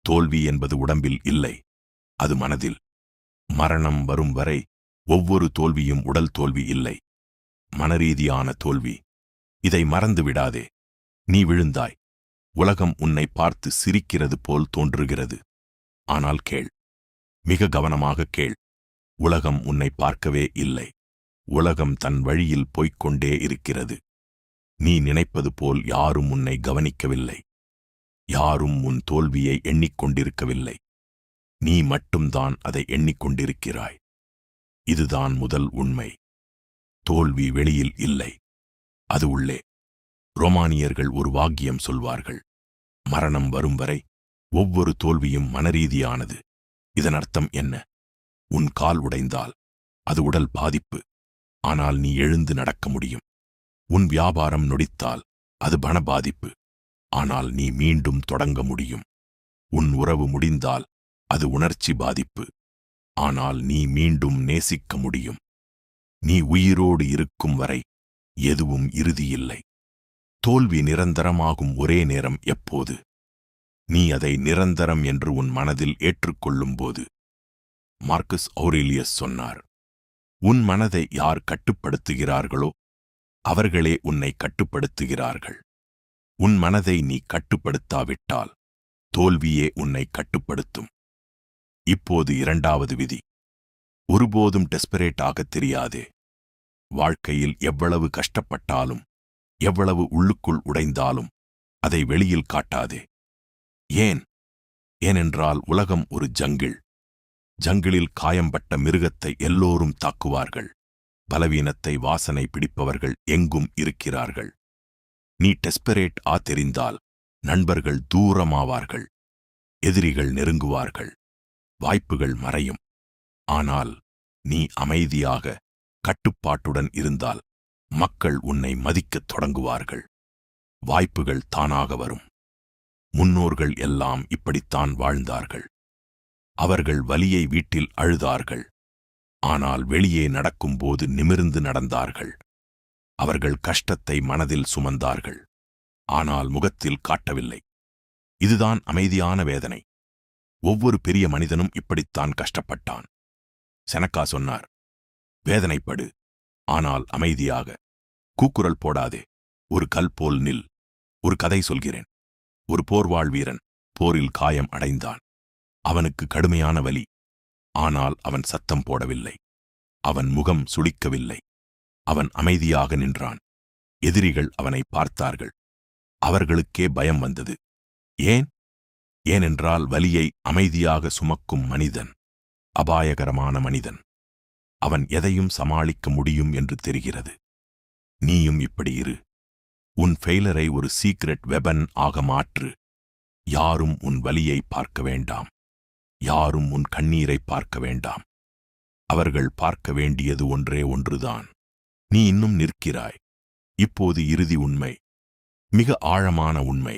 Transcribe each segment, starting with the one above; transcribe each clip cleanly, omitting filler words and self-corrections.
தோல்வி என்பது உடம்பில் இல்லை, அது மனதில். மரணம் வரும் வரை ஒவ்வொரு தோல்வியும் உடல் தோல்வி இல்லை, மனரீதியான தோல்வி. இதை மறந்து விடாதே. நீ விழுந்தாய். உலகம் உன்னை பார்த்து சிரிக்கிறது போல் தோன்றுகிறது. ஆனால் கேள், மிக கவனமாக கேள். உலகம் உன்னை பார்க்கவே இல்லை. உலகம் தன் வழியில் போய்க்கொண்டே இருக்கிறது. நீ நினைப்பது போல் யாரும் உன்னை கவனிக்கவில்லை. யாரும் உன் தோல்வியை எண்ணிக்கொண்டிருக்கவில்லை. நீ மட்டும்தான் அதை எண்ணிக்கொண்டிருக்கிறாய். இதுதான் முதல் உண்மை. தோல்வி வெளியில் இல்லை, அது உள்ளே. ரோமானியர்கள் ஒரு வாக்கியம் சொல்வார்கள்: மரணம் வரும் வரை ஒவ்வொரு தோல்வியும் மனரீதியானது. இதன் அர்த்தம் என்ன? உன் கால் உடைந்தால் அது உடல் பாதிப்பு, ஆனால் நீ எழுந்து நடக்க முடியும். உன் வியாபாரம் நொடித்தால் அது பண பாதிப்பு, ஆனால் நீ மீண்டும் தொடங்க முடியும். உன் உறவு முடிந்தால் அது உணர்ச்சி பாதிப்பு, ஆனால் நீ மீண்டும் நேசிக்க முடியும். நீ உயிரோடு இருக்கும் வரை எதுவும் இறுதியில்லை. தோல்வி நிரந்தரமாகும் ஒரே நேரம் எப்போது? நீ அதை நிரந்தரம் என்று உன் மனதில் ஏற்றுக்கொள்ளும்போது. மார்க்கஸ் ஔரேலியஸ் சொன்னார், உன் மனதை யார் கட்டுப்படுத்துகிறார்களோ அவர்களே உன்னை கட்டுப்படுத்துகிறார்கள். உன் மனதை நீ கட்டுப்படுத்தாவிட்டால் தோல்வியே உன்னை கட்டுப்படுத்தும். இப்போது இரண்டாவது விதி: ஒருபோதும் டெஸ்பரேட் ஆகத் தெரியாதே. வாழ்க்கையில் எவ்வளவு கஷ்டப்பட்டாலும், எவ்வளவு உள்ளுக்குள் உடைந்தாலும் அதை வெளியில் காட்டாதே. ஏன்? ஏனென்றால் உலகம் ஒரு ஜங்கிள். ஜங்கிளில் காயம்பட்ட மிருகத்தை எல்லோரும் தாக்குவார்கள். பலவீனத்தை வாசனை பிடிப்பவர்கள் எங்கும் இருக்கிறார்கள். நீ டெஸ்பரேட் தெரிந்தால் நண்பர்கள் தூரமாவார்கள், எதிரிகள் நெருங்குவார்கள், வாய்ப்புகள் மறையும். ஆனால் நீ அமைதியாக கட்டுப்பாட்டுடன் இருந்தால் மக்கள் உன்னை மதிக்கத் தொடங்குவார்கள். வாய்ப்புகள் தானாக வரும். முன்னோர்கள் எல்லாம் இப்படித்தான் வாழ்ந்தார்கள். அவர்கள் வலியை வீட்டில் அழுதார்கள், ஆனால் வெளியே நடக்கும்போது நிமிர்ந்து நடந்தார்கள். அவர்கள் கஷ்டத்தை மனதில் சுமந்தார்கள், ஆனால் முகத்தில் காட்டவில்லை. இதுதான் அமைதியான வேதனை. ஒவ்வொரு பெரிய மனிதனும் இப்படித்தான் கஷ்டப்பட்டான். செனக்கா சொன்னார், வேதனைப்படு, ஆனால் அமைதியாக. கூக்குரல் போடாதே, ஒரு கல் போல் நில். ஒரு கதை சொல்கிறேன். ஒரு போர்வாள் வீரன் போரில் காயம் அடைந்தான். அவனுக்கு கடுமையான வலி, ஆனால் அவன் சத்தம் போடவில்லை. அவன் முகம் சுளிக்கவில்லை. அவன் அமைதியாக நின்றான். எதிரிகள் அவனை பார்த்தார்கள். அவர்களுக்கே பயம் வந்தது. ஏன்? ஏனென்றால் வலியை அமைதியாக சுமக்கும் மனிதன் அபாயகரமான மனிதன். அவன் எதையும் சமாளிக்க முடியும் என்று தெரிகிறது. நீயும் இப்படி இரு. உன் ஃபெயிலரை ஒரு சீக்ரெட் வெபன் ஆக மாற்று. யாரும் உன் வலியை பார்க்க வேண்டாம். யாரும் உன் கண்ணீரை பார்க்க வேண்டாம். அவர்கள் பார்க்க வேண்டியது ஒன்றே ஒன்றுதான்: நீ இன்னும் நிற்கிறாய். இப்போது இறுதி உண்மை, மிக ஆழமான உண்மை.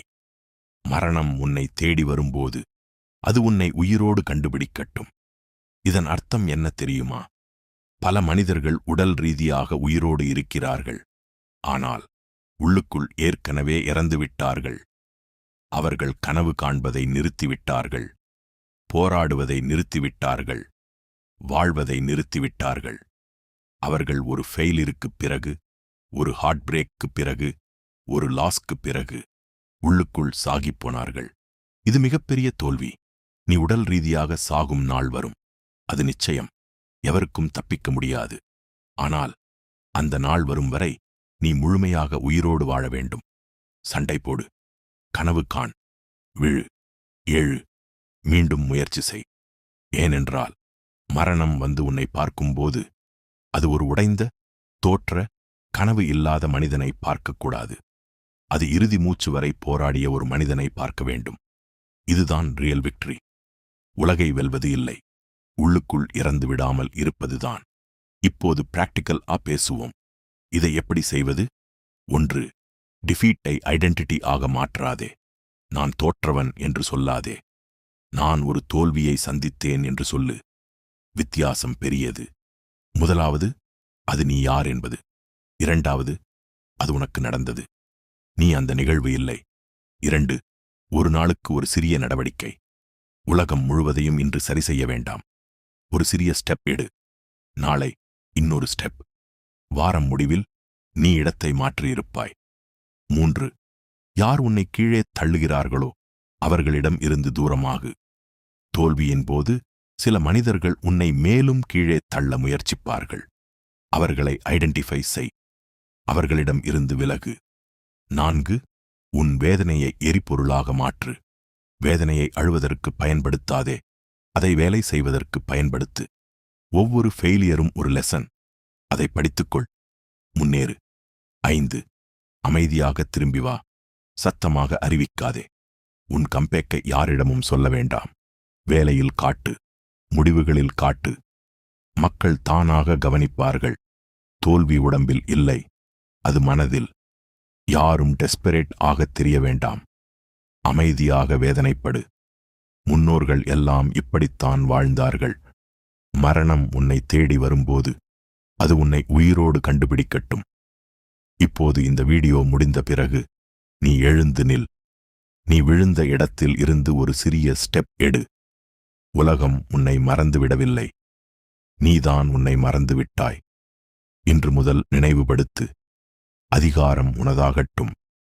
மரணம் உன்னை தேடி வரும்போது அது உன்னை உயிரோடு கண்டுபிடிக்கட்டும். இதன் அர்த்தம் என்ன தெரியுமா? பல மனிதர்கள் உடல் ரீதியாக உயிரோடு இருக்கிறார்கள், ஆனால் உள்ளுக்குள் ஏற்கனவே இறந்துவிட்டார்கள். அவர்கள் கனவு காண்பதை நிறுத்திவிட்டார்கள், போராடுவதை நிறுத்திவிட்டார்கள், வாழ்வதை நிறுத்திவிட்டார்கள். அவர்கள் ஒரு ஃபெயிலிற்குப் பிறகு, ஒரு ஹார்ட் பிரேக்குப் பிறகு, ஒரு லாஸ்க்குப் பிறகு உள்ளுக்குள் சாகிப்போனார்கள். இது மிகப்பெரிய தோல்வி. நீ உடல் ரீதியாக சாகும் நாள் வரும், அது நிச்சயம். எவருக்கும் தப்பிக்க முடியாது. ஆனால் அந்த நாள் வரும் வரை நீ முழுமையாக உயிரோடு வாழ வேண்டும். சண்டை போடு, கனவு காண், விழு, எழு, மீண்டும் முயற்சி செய். ஏனென்றால் மரணம் வந்து உன்னை பார்க்கும்போது அது ஒரு உடைந்த, தோற்ற, கனவு இல்லாத மனிதனை பார்க்கக்கூடாது. அது இறுதி மூச்சு வரை போராடிய ஒரு மனிதனை பார்க்க வேண்டும். இதுதான் ரியல் விக்டரி. உலகை வெல்வது இல்லை, உள்ளுக்குள் இறந்து விடாமல் இருப்பதுதான். இப்போது பிராக்டிக்கல் பேசுவோம். இதை எப்படி செய்வது? 1. டிஃபீட்டை ஐடென்டிட்டி ஆக மாற்றாதே. நான் தோற்றவன் என்று சொல்லாதே. நான் ஒரு தோல்வியை சந்தித்தேன் என்று சொல்லு. வித்தியாசம் பெரியது. முதலாவது, அது நீ யார் என்பது. இரண்டாவது, அது உனக்கு நடந்தது. நீ அந்த நிகழ்வு இல்லை. 2. ஒரு நாளுக்கு ஒரு சிறிய நடவடிக்கை. உலகம் முழுவதையும் இன்று சரி செய்ய வேண்டாம். ஒரு சிறிய ஸ்டெப் எடு. நாளை இன்னொரு ஸ்டெப். வாரம் முடிவில் நீ இடத்தை மாற்றியிருப்பாய். 3. யார் உன்னை கீழே தள்ளுகிறார்களோ அவர்களிடம் இருந்து தூரமாகு. தோல்வியின் போது சில மனிதர்கள் உன்னை மேலும் கீழே தள்ள முயற்சிப்பார்கள். அவர்களை ஐடென்டிஃபை செய். அவர்களிடம் இருந்து விலகு. 4. உன் வேதனையை எரிபொருளாக மாற்று. வேதனையை அழுவதற்கு பயன்படுத்தாதே, அதை வேலை செய்வதற்கு பயன்படுத்து. ஒவ்வொரு ஃபெயிலியரும் ஒரு லெசன். அதை படித்துக்கொள். முன்னேறு. 5. அமைதியாக திரும்பி வா. சத்தமாக அறிவிக்காதே. உன் கம்பேக்கை யாரிடமும் சொல்ல வேண்டாம். வேலையில் காட்டு, முடிவுகளில் காட்டு. மக்கள் தானாக கவனிப்பார்கள். தோல்வி உடம்பில் இல்லை, அது மனதில். யாரும் டெஸ்பரேட் ஆகத் தெரிய வேண்டாம். அமைதியாக வேதனைப்படு. முன்னோர்கள் எல்லாம் இப்படித்தான் வாழ்ந்தார்கள். மரணம் உன்னை தேடி வரும்போது அது உன்னை உயிரோடு கண்டுபிடிக்கட்டும். இப்போது இந்த வீடியோ முடிந்த பிறகு நீ எழுந்து நில். நீ விழுந்த இடத்தில் இருந்து ஒரு சிறிய ஸ்டெப் எடு. உலகம் உன்னை மறந்துவிடவில்லை, நீதான் உன்னை மறந்துவிட்டாய். இன்று முதல் நினைவுபடுத்து. அதிகாரம் உனதாகட்டும்.